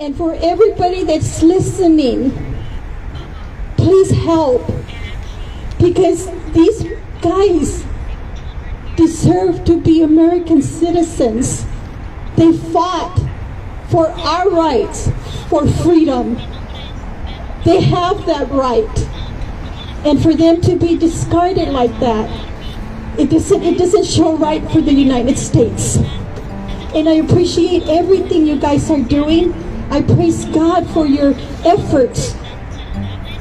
And for everybody that's listening, please help, because these guys deserve to be American citizens. They fought for our rights, for freedom. They have that right. And for them to be discarded like that, it doesn't show right for the United States. And I appreciate everything you guys are doing. I praise God for your efforts,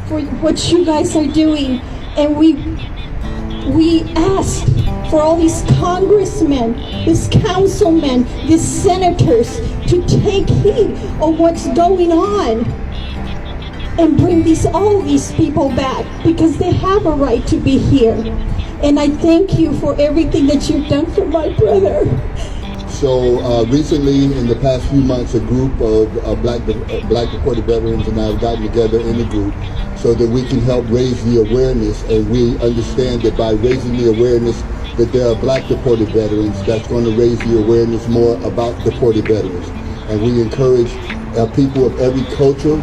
for what you guys are doing. And we ask for all these congressmen, these councilmen, these senators to take heed of what's going on and bring all these people back, because they have a right to be here. And I thank you for everything that you've done for my brother. So recently, in the past few months, a group of black deported veterans and I have gotten together in a group so that we can help raise the awareness, and we understand that by raising the awareness that there are black deported veterans, that's going to raise the awareness more about deported veterans. And we encourage people of every culture,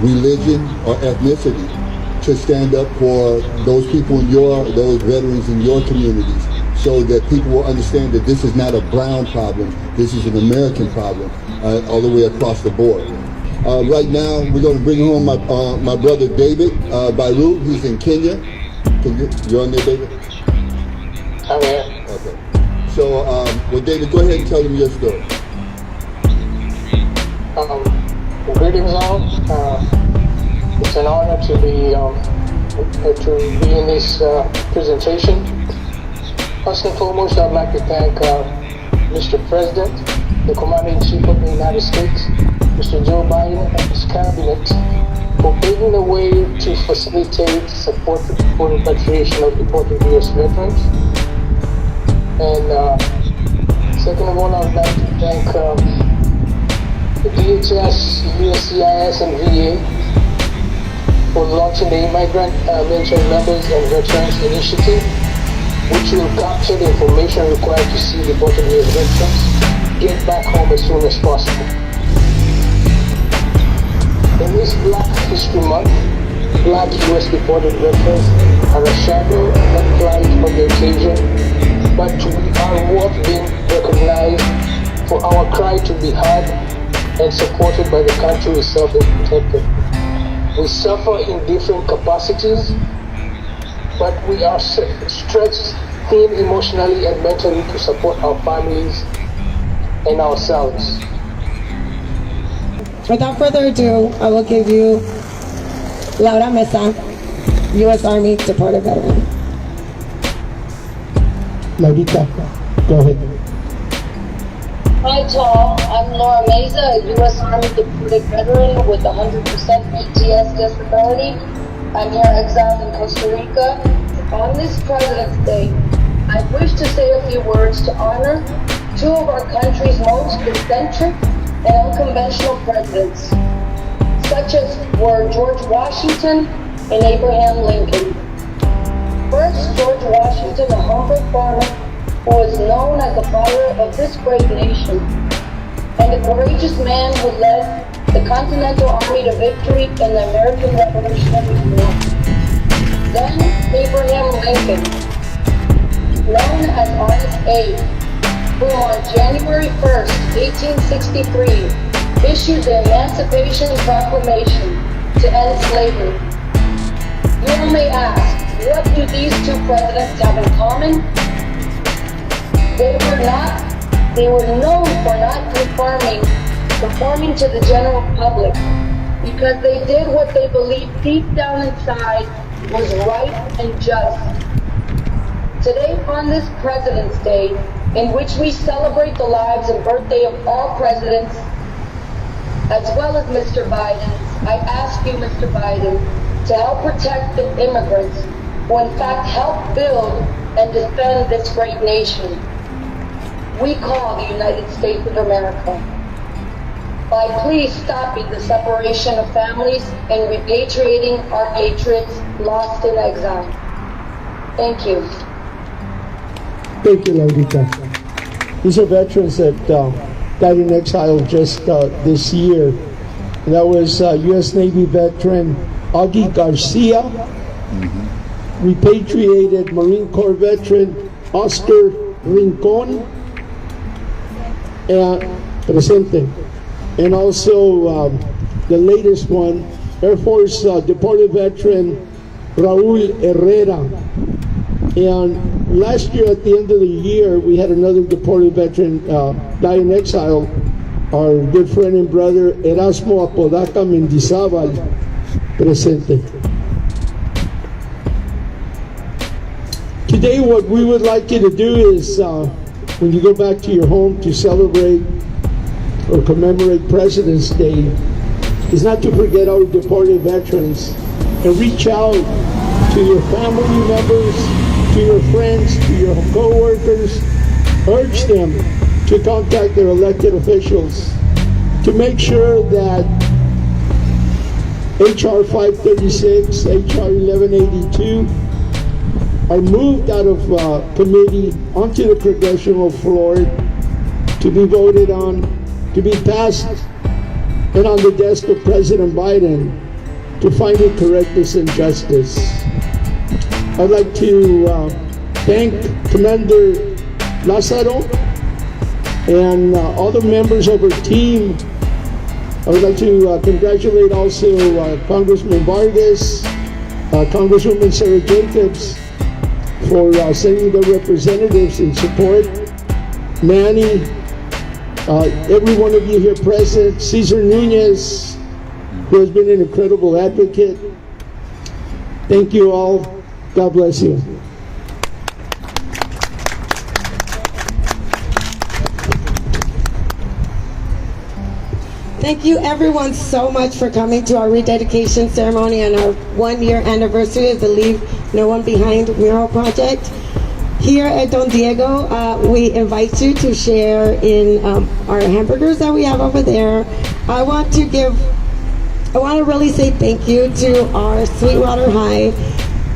religion, or ethnicity to stand up for those people those veterans in your communities, so that people will understand that this is not a brown problem, this is an American problem, all the way across the board. Right now, we're going to bring home my brother David Bairu. He's in Kenya. You're on there, David? I'm here. Okay. So, well, David, go ahead and tell them your story. Greetings all. It's an honor to be in this presentation. First and foremost, I'd like to thank Mr. President, the Commander-in-Chief of the United States, Mr. Joe Biden, and his cabinet for paving the way to facilitate support for the repatriation of deported U.S. veterans. And second of all, I would like to thank the DHS, USCIS, and VA for launching the Immigrant Venture Members and Veterans Initiative, which will capture the information required to see deported U.S. veterans get back home as soon as possible. In this Black History Month, Black U.S. deported veterans are a shadow and light of the occasion, but we are worth being recognized for our cry to be heard and supported by the country we serve and protected. We suffer in different capacities, but we are stretched thin emotionally and mentally to support our families and ourselves. Without further ado, I will give you Laura Mesa, U.S. Army deported veteran. Laurita, go ahead. Hi to all, I'm Laura Mesa, a U.S. Army deported veteran with 100% ETS disability. I'm here exiled in Costa Rica. On this President's Day, I wish to say a few words to honor two of our country's most eccentric and unconventional presidents, such as were George Washington and Abraham Lincoln. First, George Washington, a humble farmer who was known as the father of this great nation, and a courageous man who led the Continental Army to victory in the American Revolutionary War. Then, Abraham Lincoln, known as Honest Abe, who on January 1st, 1863, issued the Emancipation Proclamation to end slavery. You may ask, what do these two presidents have in common? They were known for not conforming to the general public, because they did what they believed deep down inside was right and just. Today, on this President's Day, in which we celebrate the lives and birthday of all presidents, as well as Mr. Biden's, I ask you, Mr. Biden, to help protect the immigrants who in fact helped build and defend this great nation we call the United States of America, by please stopping the separation of families and repatriating our patriots lost in exile. Thank you. Thank you, Laurita. These are veterans that died in exile just this year. That was U.S. Navy veteran Augie Garcia. Repatriated Marine Corps veteran Oscar Rincon. Presente. And also the latest one, Air Force deported veteran Raul Herrera. And last year at the end of the year, we had another deported veteran die in exile, our good friend and brother Erasmo Apodaca Mendizábal, presente. Today what we would like you to do is, when you go back to your home to celebrate or commemorate President's Day, is not to forget our deported veterans and reach out to your family members, to your friends, to your co-workers, urge them to contact their elected officials to make sure that HR 536, HR 1182 are moved out of committee onto the congressional floor to be voted on, to be passed, and on the desk of President Biden to find it correctness and justice. I'd like to thank Commander Lazaro and all the members of our team. I would like to congratulate also Congressman Vargas, Congresswoman Sarah Jacobs for sending their representatives in support. Manny, every one of you here present, Cesar Nunez, who has been an incredible advocate. Thank you all. God bless you. Thank you everyone so much for coming to our rededication ceremony on our 1-year anniversary of the Leave No One Behind mural project. Here at Don Diego, we invite you to share in our hamburgers that we have over there. I want to really say thank you to our Sweetwater High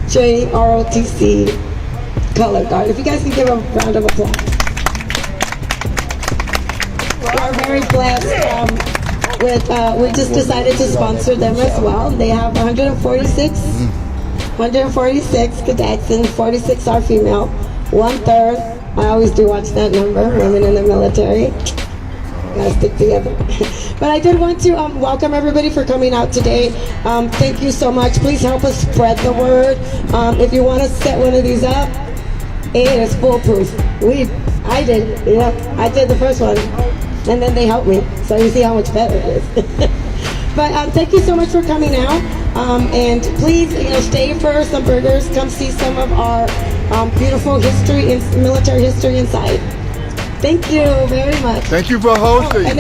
JROTC color guard. If you guys can give a round of applause. We are very blessed we just decided to sponsor them as well. They have 146 cadets and 46 are female. 1/3, I always do watch that number, women in the military. Gotta stick together. But I did want to welcome everybody for coming out today. Thank you so much. Please help us spread the word. If you want to set one of these up, it is foolproof. I did the first one. And then they helped me, so you see how much better it is. But thank you so much for coming out, and please, stay for some burgers. Come see some of our beautiful history and military history inside. Thank you very much. Thank you for hosting. And